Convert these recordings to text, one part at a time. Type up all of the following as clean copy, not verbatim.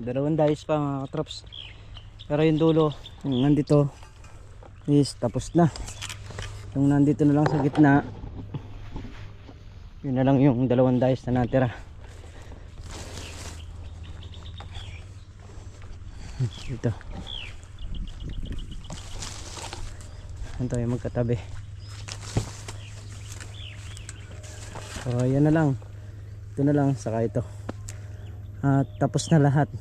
Dalawang dice pa mga katrops. Pero yung dulo, yung nandito is tapos na. Yung nandito na lang sa gitna, yun na lang yung dalawang dice na natira. Ito. Ito yung magkatabi. So yan na lang. Ito na lang, saka ito. At tapos na lahat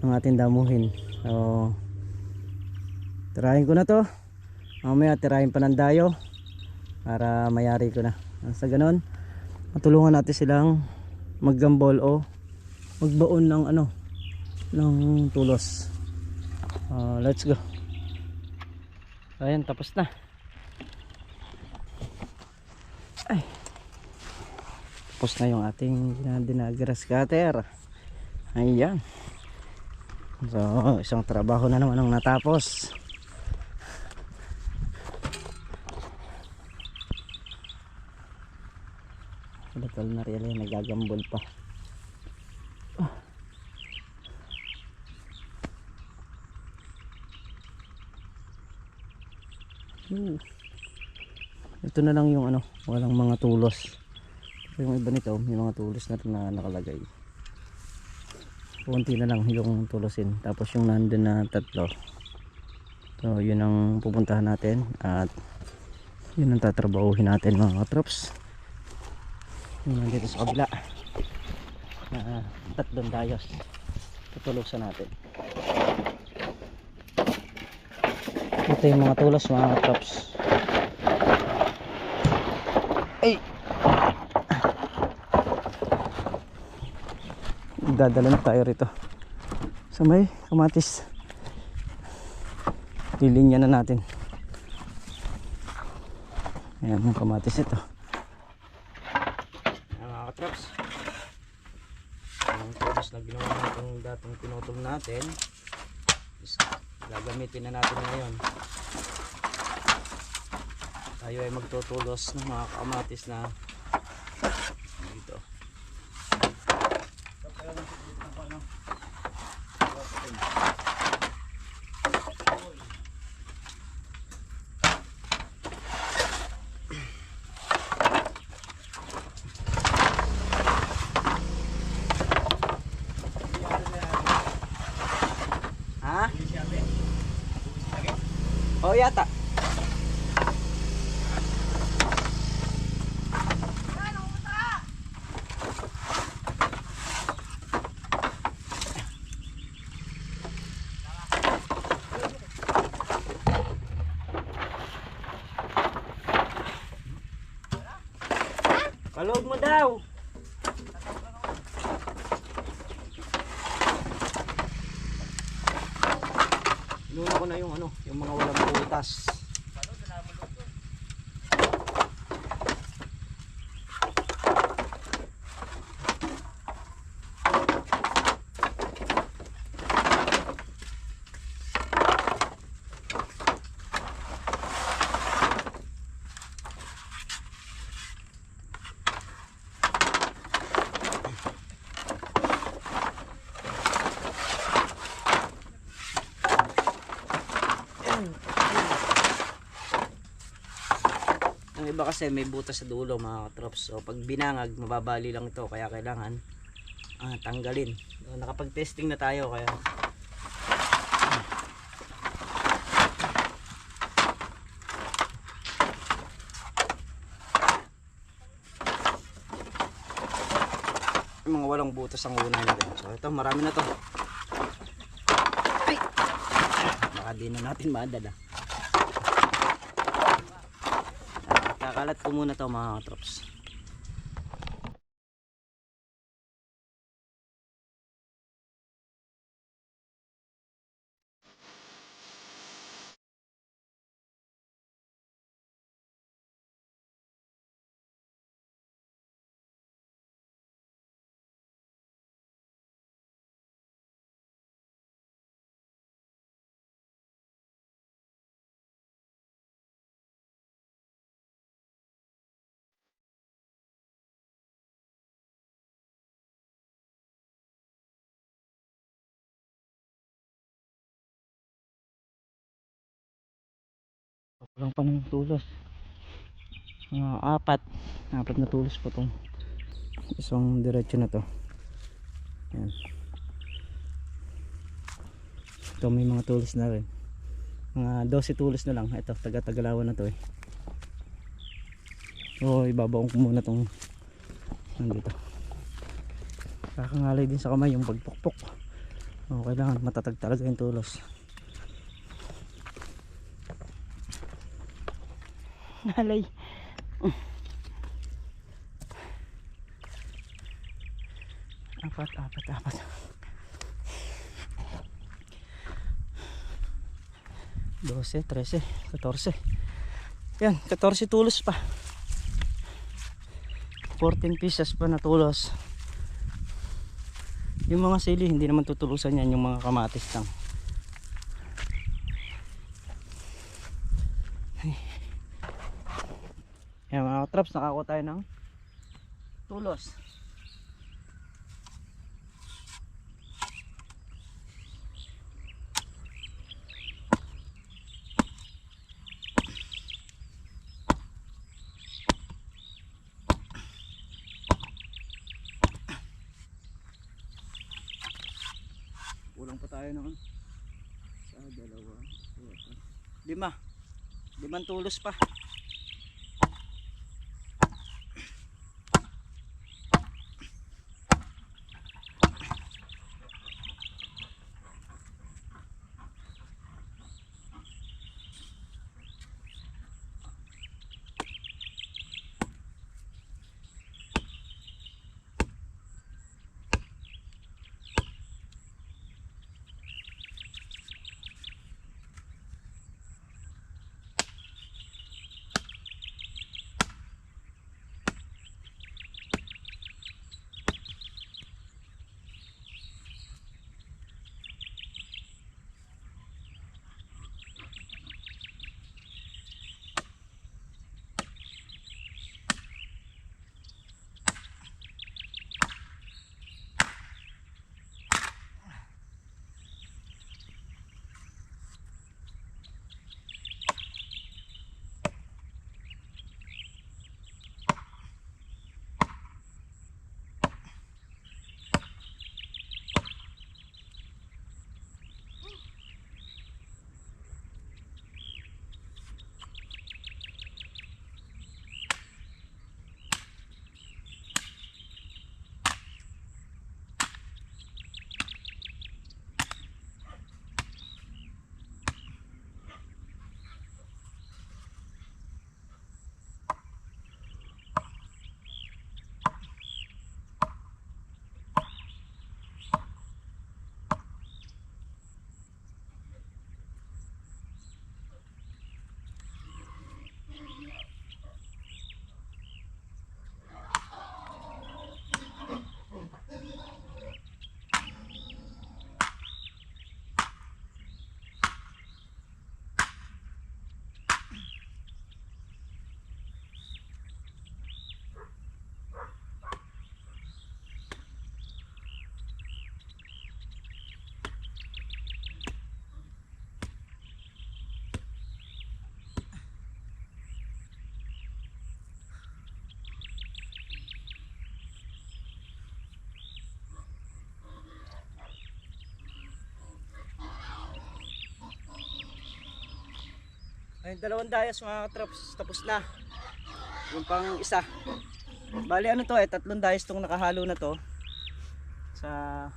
ng ating damuhin. So tirahin ko na to. Mamaya tirahin pa ng dayo para mayari ko na. Sa ganon, matulungan natin silang maggambol o magbaon ng ano, ng tulos. Let's go. Ayan, tapos na. Ay, tapos na yung ating dinagras cutter. Ayan. So isang trabaho na naman ang natapos. Batal na rin yan, nagagambol pa. Ito na lang yung ano, walang mga tulos. Yung iba nito may mga tulos na rin na nakalagay. Kunti na lang yung tulosin. Tapos yung nandun na tatlo, so yun ang pupuntahan natin at yun ang tatrabahuhin natin mga katrops. Yung nandito sa kabila na tatlong dayos, tutulusan natin. Ito yung mga tulos mga katrops. Ay, dadala na tayo rito sa may kamatis. Lilinya na natin. Ayan yung kamatis ito. Ayan mga katrops, ang tulos na ginawa natin dating pinutol natin is gagamitin na natin ngayon. Tayo ay magtutulos ng mga kamatis na dito. Ha? Oh yata. Palog mo daw. Luna ko na yung ano, yung mga walang butas. Ang iba kasi may butas sa dulo mga katrops. So pag binangag, mababali lang ito. Kaya kailangan tanggalin. So, nakapag-testing na tayo kaya yung mga walang butas ang una natin. So ito, marami na to. Ay! Baka di na natin madala. Kakalat ko muna to mga katrops. Sobrang pa ng tulos. Apat na tulos po tong isang diretso na to. Yan. Ito may mga tulos na rin. Mga 12 tulos na lang. Ito taga-Tagalawan na to eh. So ibabaon ko muna tong nandito. Kakangalay din sa kamay yung pagpukpok. Kailangan matatag talaga yung tulos. Nalay. Apat. 12, 13, 14. Yan, 14 tulos pa. 14 pieces pa na tulos. Yung mga sili hindi naman tutulusan yan, yung mga kamatis lang. Yan mga traps, nakakuha tayo ng tulos. Kulang pa tayo noon sa 2, 4, 5 tulos pa. Ayun, 2 dayas mga traps, tapos na. Yung pang isa. Bali ano to 3 dayas tong nakahalo na to sa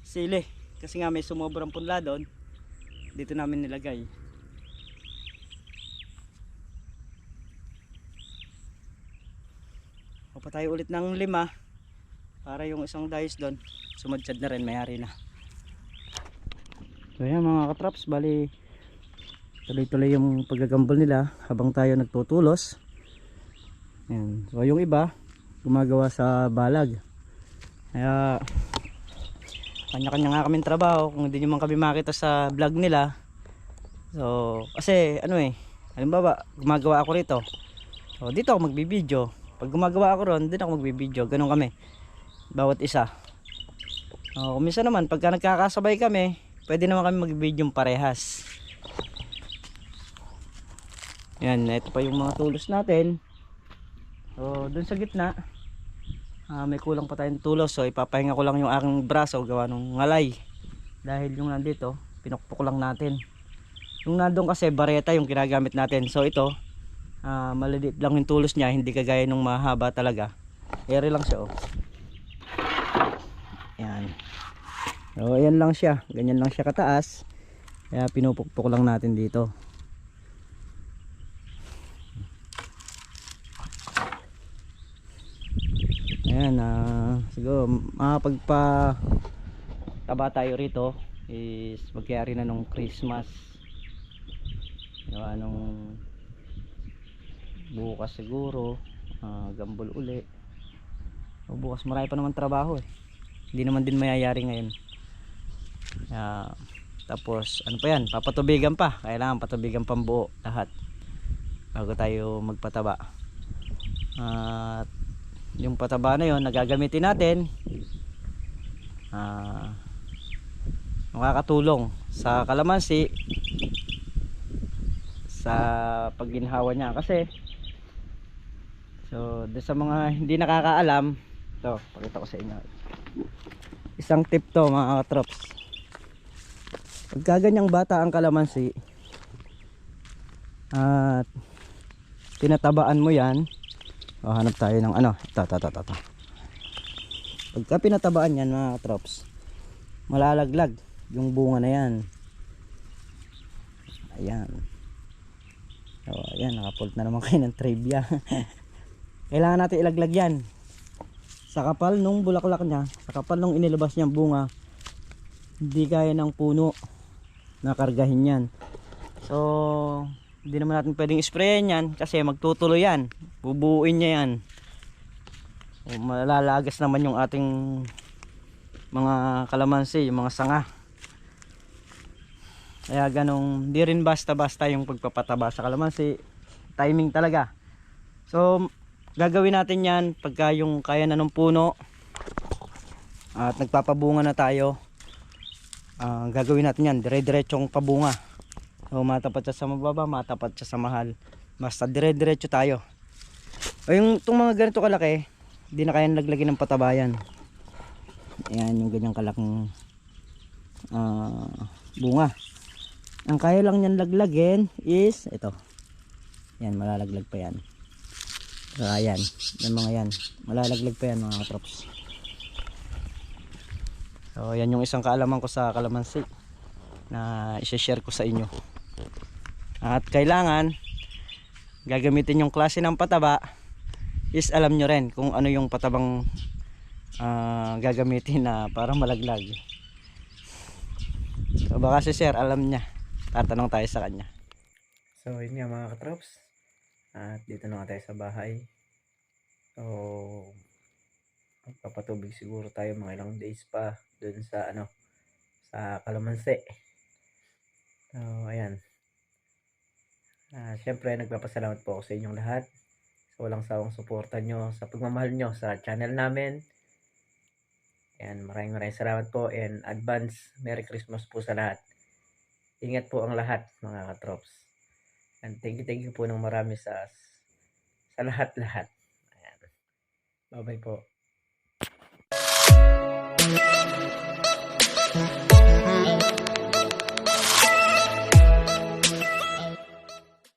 sili. Kasi nga may sumobrang punla doon. Dito namin nilagay. Pa tayo ulit ng 5 para yung isang dayas doon sumadsad na rin, mayari na. So yan mga katraps, bali tuloy-tuloy yung paggagambol nila habang tayo nagtutulos. Yan. So yung iba gumagawa sa balag. Kaya kanya-kanya nga kaming trabaho kung hindi nyo man kami makita sa vlog nila. So kasi ano halimbawa gumagawa ako rito, so dito ako magbibideo. Pag gumagawa ako ron, din ako magbibideo. Ganun kami bawat isa. Kung minsan naman pagka nagkakasabay kami, pwede naman kami magbibideo parehas. Yan, ito pa yung mga tulos natin. So dun sa gitna, may kulang pa tayong tulos. So ipapahinga ko lang yung aking braso gawa ng ngalay. Dahil yung nandito, pinukpok lang natin. Yung nandun kasi bareta yung ginagamit natin. So ito, maliliit lang yung tulos niya, hindi kagaya nung mahaba talaga. Ere lang siya oh. Yan. So ayan lang siya, ganyan lang siya kataas. Kaya pinupukpok lang natin dito. Ayan, siguro makapagpa-taba tayo rito is magyari na nung Christmas. Anong bukas siguro, gambol uli. O bukas marami pa naman trabaho eh. Hindi naman din mayayari ngayon. Tapos ano pa yan, papatubigan pa. Kailangan patubigan pambuo lahat bago tayo magpataba. At yung pataba na yon nagagamitin natin, makakatulong sa kalamansi sa pagginhawa niya. Kasi so sa mga hindi nakakaalam, to pakita ko sa inyo isang tip to mga katrops. Pagka ganyang bata ang kalamansi at tinatabaan mo yan, hanap tayo ng ano, ito. Pagka pinatabaan yan mga katrops, malalaglag yung bunga na yan. Ayan. So ayan, nakapult na naman kayo ng trivia. Kailangan natin ilaglag yan sa kapal nung bulaklak niya, sa kapal nung inilabas niyang bunga. Hindi kaya ng puno na kargahin yan. So hindi naman natin pwedeng sprayan yan kasi magtutuloy yan, bubuuin niya yan. Malalagas naman yung ating mga kalamansi, yung mga sanga. Kaya ganong, di rin basta-basta yung pagpapataba sa kalamansi. Timing talaga. So gagawin natin yan pagka yung kaya na ng puno at nagpapabunga na tayo. Gagawin natin yan dire-diretsong pabunga. So matapat siya sa mababa, matapat siya sa mahal, basta dire-diretso tayo. O yung itong mga ganito kalaki, hindi na kaya naglagay ng patabayan. Ayan yung ganyang kalaking bunga. Ang kaya lang yan laglagin is ito. Yan, malalaglag pa yan. Ayan, yung mga yan, malalaglag pa yan mga katrops. So yan yung isang kaalaman ko sa kalamansi na i-share ko sa inyo. At kailangan gagamitin yung klase ng pataba is alam nyo rin kung ano yung patabang gagamitin na para malaglag. So baka si sir alam niya, tatanong tayo sa kanya. So yun nga mga katrops, at dito na tayo sa bahay. So magpapatubig siguro tayo mga ilang days pa dun sa ano, sa kalamansi. So ayan, syempre nagpapasalamat po ako sa inyong lahat sa walang sawang suporta nyo, sa pagmamahal nyo sa channel namin. Ayan, maraming salamat po, and advance Merry Christmas po sa lahat. Ingat po ang lahat mga katrops, and thank you po ng marami sa lahat-lahat. Ayan, bye bye po.